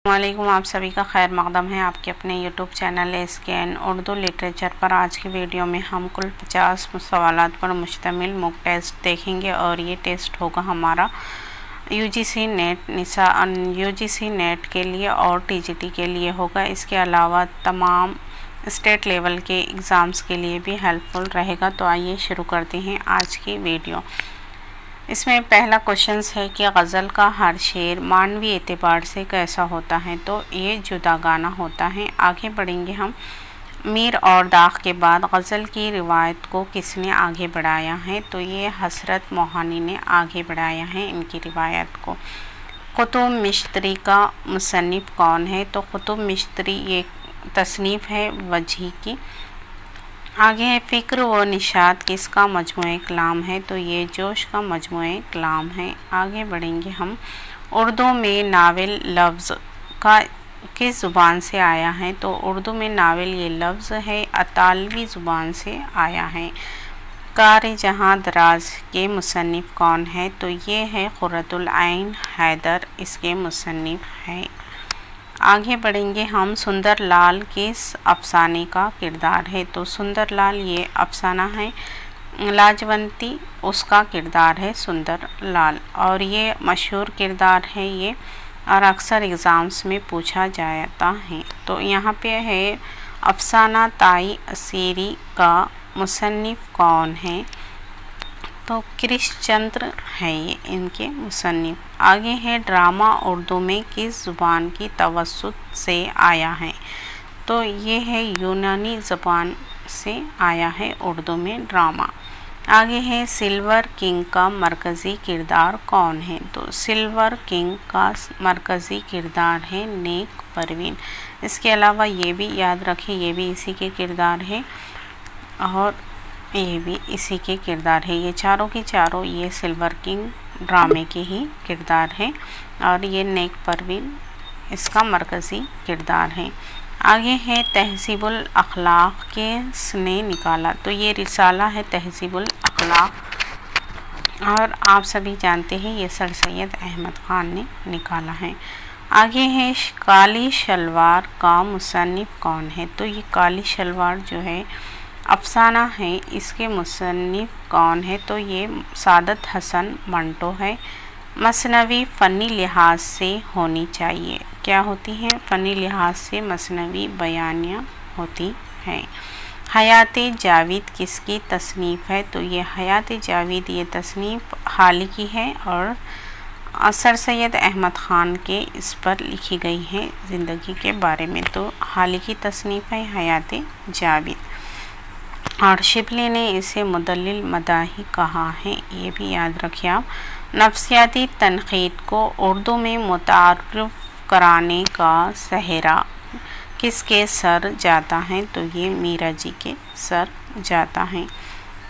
वालेकुम, आप सभी का खैर मकदम है आपके अपने YouTube channel SKN Urdu literature पर। आज की वीडियो में हम कुल 50 सवालात पर मुश्तमिल मॉक टेस्ट देखेंगे और ये टेस्ट होगा हमारा UGC नेट के लिए और TGT के लिए होगा। इसके अलावा तमाम स्टेट लेवल के एग्ज़ाम्स के लिए भी हेल्पफुल रहेगा। तो आइए शुरू करते हैं आज की वीडियो। इसमें पहला क्वेश्चन है कि गज़ल का हर शेर मानवी एतबार से कैसा होता है। तो ये जुदागाना होता है। आगे बढ़ेंगे हम। मीर और दाग के बाद गज़ल की रिवायत को किसने आगे बढ़ाया है। तो ये हसरत मोहानी ने आगे बढ़ाया है इनकी रिवायत को। कुतुब मिश्तरी का मुसन्निफ़ कौन है। तो कुतुब मिश्तरी ये तसनीफ़ है वजही की। आगे है फ़िक्र व निशात किसका मजमूए कलाम है। तो ये जोश का मजमूए कलाम है। आगे बढ़ेंगे हम। उर्दू में नावल लफ्ज़ का किस ज़ुबान से आया है। तो उर्दू में नावल ये लफ्ज़ है अतालवी ज़ुबान से आया है। कार जहाँ दराज के मुसन्निफ़ कौन है। तो ये है क़ुर्रतुल ऐन हैदर इसके मुसन्निफ़ है। आगे बढ़ेंगे हम। सुंदर लाल किस अफसाने का किरदार है। तो सुंदर लाल ये अफसाना है। लाजवंती उसका किरदार है सुंदर लाल, और ये मशहूर किरदार है ये, और अक्सर एग्ज़ाम्स में पूछा जाता है। तो यहाँ पे है अफसाना ताई असीरी का मुसन्निफ़ कौन है। तो कृष्णचंद्र है ये इनके मुसन्निफ़। आगे है ड्रामा उर्दू में किस ज़ुबान की तवस्सुत से आया है। तो ये है यूनानी ज़बान से आया है उर्दू में ड्रामा। आगे है सिल्वर किंग का मरकज़ी किरदार कौन है। तो सिल्वर किंग का मरकज़ी किरदार है नेक परवीन। इसके अलावा ये भी याद रखें ये भी इसी के किरदार है और ये भी इसी के किरदार है। ये चारों की चारों ये सिल्वर किंग ड्रामे के ही किरदार है और ये नेक परवीन इसका मरकज़ी किरदार है। आगे है तहज़ीबुल अखलाक किसने निकाला। तो ये रिसाला है तहज़ीबुल अखलाक और आप सभी जानते हैं ये सर सैयद अहमद ख़ान ने निकाला है। आगे है काली शलवार का मुसन्निफ़ कौन है। तो ये काली शलवार जो है अफसाना है इसके मुसन्निफ़ कौन है। तो ये सादत हसन मंटो है। मसनवी फ़नी लिहाज से होनी चाहिए। क्या होती है। फ़नी लिहाज से मसनवी बयानियाँ होती हैं। हयात जावेद किसकी तसनीफ़ है। तो ये हयात जावेद ये तसनीफ़ हाल की है और सर सैयद अहमद ख़ान के इस पर लिखी गई है ज़िंदगी के बारे में। तो हाल की तसनीफ़ है हयात जावेद और शिबली ने इसे मुदल्लिल मदाही कहा है। ये भी याद रखिए आप। नफ्सियाती तनक़ीद को उर्दू में मुतारफ़ कराने का सहरा किसके सर जाता है। तो ये मीरा जी के सर जाता है।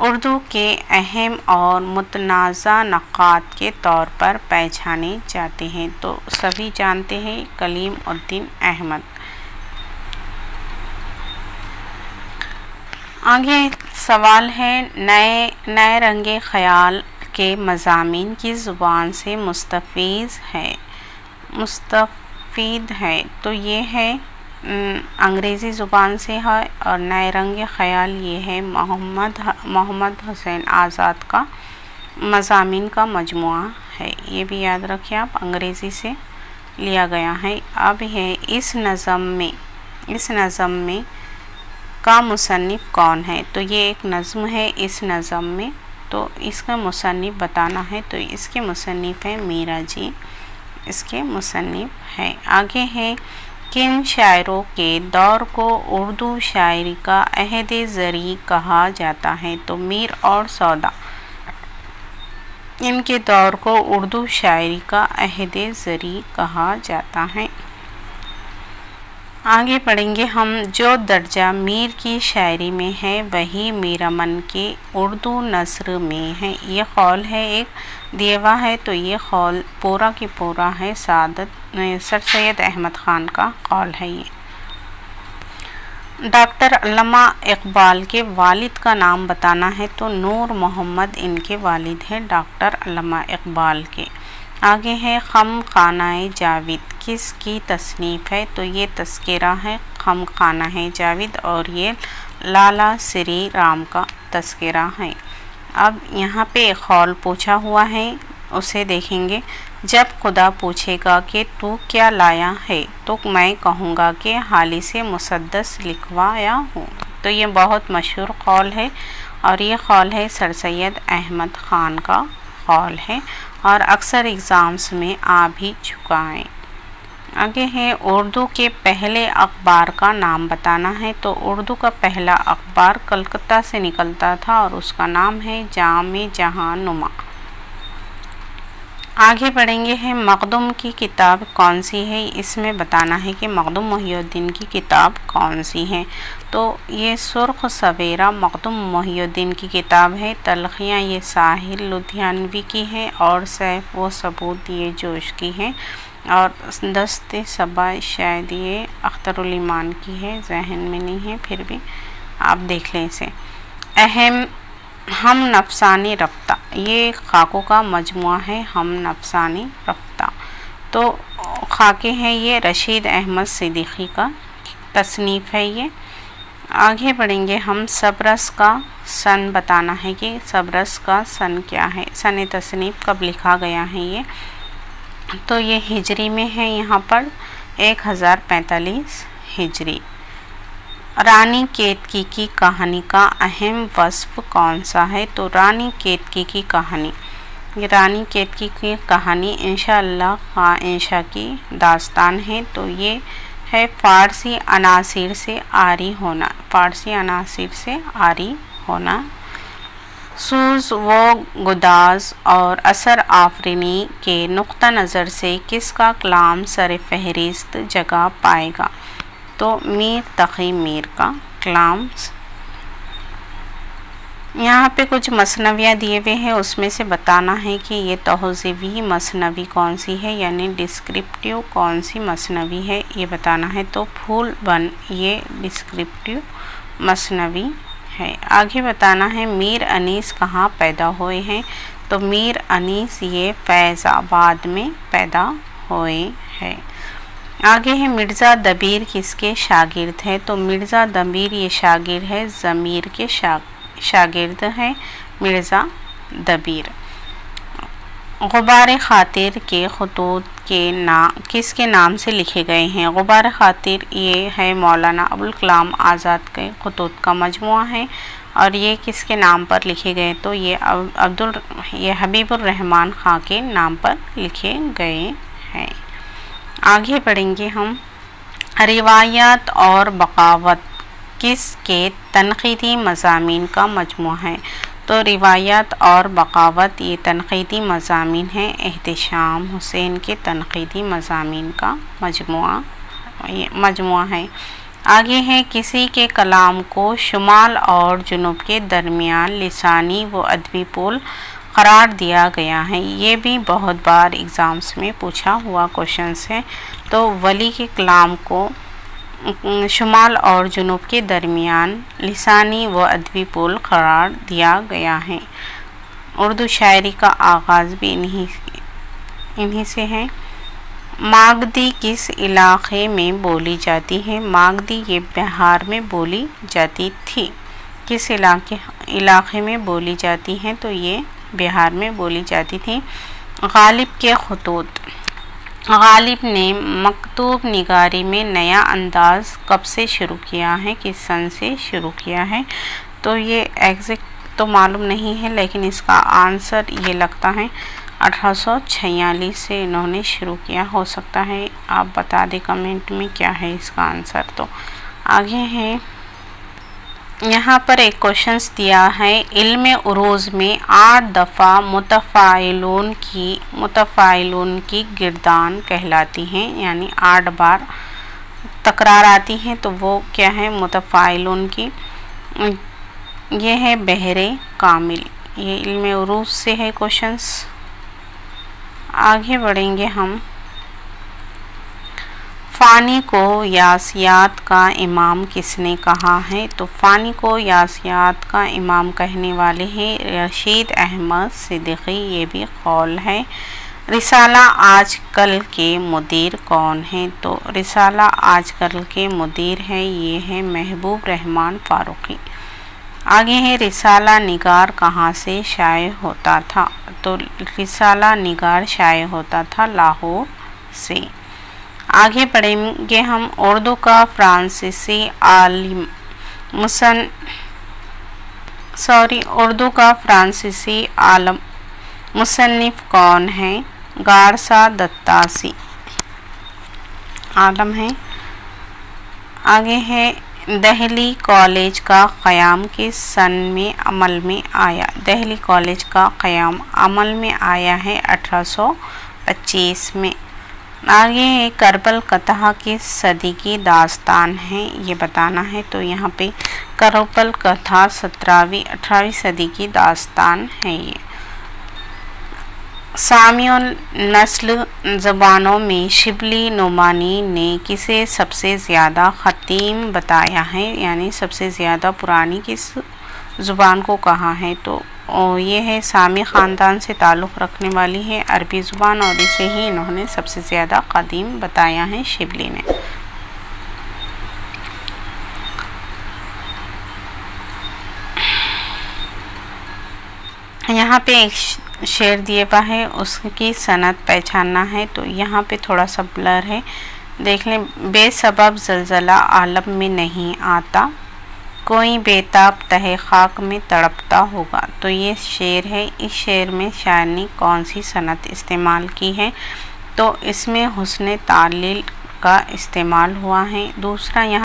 उर्दू के अहम और मुतनाज़ा नक़ात के तौर पर पहचाने जाते हैं। तो सभी जानते हैं कलीम उद्दीन अहमद। आगे सवाल है नए रंगे ख़याल के मज़ामीन की ज़ुबान से मुस्तफ़ीद है। तो ये है अंग्रेज़ी ज़ुबान से है और नए रंगे ख़याल ये है मोहम्मद हुसैन आज़ाद का मज़ामीन का मजमुआ है। ये भी याद रखिए आप, अंग्रेज़ी से लिया गया है। अब है इस नज़म में का मुसन्निफ़ कौन है। तो ये एक नज़्म है इस नज़म में, तो इसका मुसन्निफ़ बताना है। तो इसके मुसन्निफ़ है मीरा जी इसके मुसन्निफ़ है। आगे है किन शायरों के दौर को उर्दू शायरी का अहद ज़री कहा जाता है। तो मीर और सौदा इनके दौर को उर्दू शायरी का अहद ज़री कहा जाता है। आगे पढ़ेंगे हम। जो दर्जा मीर की शायरी में है वही मीरामन के उर्दू नस्र में है। ये कौल है एक देवा है। तो ये कौल पूरा की पूरा है सर सैयद अहमद ख़ान का कौल है ये। डॉक्टर अल्लामा इकबाल के वालिद का नाम बताना है। तो नूर मोहम्मद इनके वालिद हैं डॉक्टर अल्लामा इकबाल के। आगे है खम खानाए जावेद किसकी तसनीफ़ है? तो ये तस्करा है, खमखाना है जावेद, और ये लाला श्री राम का तस्करा है। अब यहाँ पे एक कौल पूछा हुआ है, उसे देखेंगे। जब खुदा पूछेगा कि तू क्या लाया है, तो मैं कहूँगा कि हाली से मुसद्दस लिखवाया हूँ। तो ये बहुत मशहूर कौल है, और ये कौल है सर सैयद अहमद ख़ान का कौल है, और अक्सर एग्ज़ाम्स में आ भी चुका है। आगे है उर्दू के पहले अखबार का नाम बताना है। तो उर्दू का पहला अखबार कलकत्ता से निकलता था, और उसका नाम है जाम-ए-जहां-नुमा। आगे बढ़ेंगे हैं मखदूम की किताब कौन सी है, इसमें बताना है कि मखदूम मोहिउद्दीन की किताब कौन सी है। तो ये सुर्ख सवेरा मखदूम मोहिउद्दीन की किताब है। तलखियाँ ये साहिल लुधियानवी की है, और सैफ व सबूत ये जोश की है, और दस्ते सबा शायद ये अख्तरुल ईमान की है, जहन में नहीं है, फिर भी आप देख लें इसे। अहम हम नफसानी रफ्ता, ये खाकों का मजमुआ है, हम नफसानी रफ्ता। तो खाके हैं ये रशीद अहमद सिद्दीकी का तसनीफ़ है ये। आगे बढ़ेंगे हम सबरस का सन बताना है कि सबरस का सन क्या है, सन तसनीफ़ कब लिखा गया है ये। तो ये हिजरी में है, यहाँ पर 1045 हिजरी। रानी केतकी की कहानी का अहम वस्फ कौन सा है? तो रानी केतकी की कहानी, ये रानी केतकी की कहानी इंशाअल्लाह खाइंशा की दास्तान है। तो ये है फ़ारसी अनासिर से आरी होना, फ़ारसी अनासिर से आरी होना। सूज़ व गुदाज और असर आफरीनी के नुक्ता नज़र से किसका कलाम सर फहरिस्त जगह पाएगा? तो मीर तक़ी मीर का कलाम। यहाँ पे कुछ मसनवियाँ दिए हुए हैं, उसमें से बताना है कि ये तहज़ीबी मसनवी कौन सी है, यानी डिस्क्रिप्टिव कौन सी मसनवी है, ये बताना है। तो फूल बन ये डिस्क्रिप्टिव मसनवी है। आगे बताना है मीर अनीस कहाँ पैदा हुए हैं? तो मीर अनीस ये फैज़ाबाद में पैदा हुए हैं। आगे है मिर्ज़ा दबीर किसके शागिर्द है? तो मिर्ज़ा दबीर ये शागिर्द है, ज़मीर के शागिर्द है मिर्ज़ा दबीर। गुबार खातिर के खतूत के नाम किसके नाम से लिखे गए हैं? गुबार खातिर ये है मौलाना अबुल कलाम आज़ाद के खतूत का मजमुआ है, और ये किसके नाम पर लिखे गए? तो ये हबीबुर रहमान ख़ां के नाम पर लिखे गए हैं। आगे बढ़ेंगे हम। रिवायात और बगावत किसके तनक़ीदी मज़ामीन का मजमुआ है? तो रिवायात और बगावत ये तनक़ीदी मज़ामीन है, एहतिशाम हुसैन के तनक़ीदी मज़ामीन का मजमुआ है। आगे है किसी के कलाम को शुमाल और जुनूब के दरमियान लिसानी व अदबी पुल करार दिया गया है। ये भी बहुत बार एग्ज़ाम्स में पूछा हुआ क्वेश्चंस है। तो वली के कलाम को शुमाल और जुनूब के दरमियान लिसानी व अदबी पुल करार दिया गया है। उर्दू शायरी का आगाज़ भी इन्हीं से है। मागदी किस इलाक़े में बोली जाती है? मागदी ये बिहार में बोली जाती थी। किस इलाक़े में बोली जाती है? तो ये बिहार में बोली जाती थी। गालिब के खतूत, गालिब ने मकतूब निगारी में नया अंदाज़ कब से शुरू किया है, किस सन से शुरू किया है? तो ये एग्जैक्ट तो मालूम नहीं है, लेकिन इसका आंसर ये लगता है 1846 से इन्होंने शुरू किया। हो सकता है आप बता दें कमेंट में क्या है इसका आंसर। तो आगे है, यहाँ पर एक क्वेश्चंस दिया है। इल्म उरूज में 8 दफ़ा मुतफ़ाइलून की गिरदान कहलाती हैं, यानी 8 बार तकरार आती हैं। तो वो क्या है? मुतफ़ाइलून की। ये है बहरे कामिल, ये इल्म उरूज से है क्वेश्चंस। आगे बढ़ेंगे हम। फ़ानी को यासियात का इमाम किसने कहा है? तो फ़ानी को यासियात का इमाम कहने वाले हैं रशीद अहमद सिद्दीकी, ये भी कौल है। रिसाला आजकल के मुदीर कौन हैं? तो रिसाला आजकल के मुदीर हैं, ये हैं महबूब रहमान फारूकी। आगे है रिसाला निगार कहाँ से शाये होता था? तो रिसाला निगार शाये होता था लाहौर से। आगे पढ़ेंगे हम उर्दू का फ्रांसीसी आलिम उर्दू का फ्रांसीसी आलम मुसन्निफ कौन है? गारसा दत्तासी आलम है। आगे है दिल्ली कॉलेज का क़याम किस सन में अमल में आया? दिल्ली कॉलेज का क़याम अमल में आया है 1825 में। आगे है करबल कथा किस सदी की दास्तान है? ये बताना है। तो यहाँ पे करबल कथा 17वीं 18वीं सदी की दास्तान है। ये सामियुल नस्ल ज़बानों में शिबली नुमानी ने किसे सबसे ज़्यादा ख़तीम बताया है? यानी सबसे ज़्यादा पुरानी किस ज़ुबान को कहा है? तो ये है सामी ख़ानदान से ताल्लुक़ रखने वाली है अरबी ज़ुबान, और इसे ही इन्होंने सबसे ज़्यादा क़दीम बताया है शिबली ने। यहाँ पे एक शेर दिए हुआ है, उसकी सनद पहचानना है। तो यहाँ पे थोड़ा सा ब्लर है, देख लें। बेसबब ज़लज़ला आलम में नहीं आता, कोई बेताब तहे खाक में तड़पता होगा। तो ये शेर है। इस शेर में शायर ने कौन सी सनद इस्तेमाल की है? तो इसमें हुस्न तालील का इस्तेमाल हुआ है। दूसरा यहाँ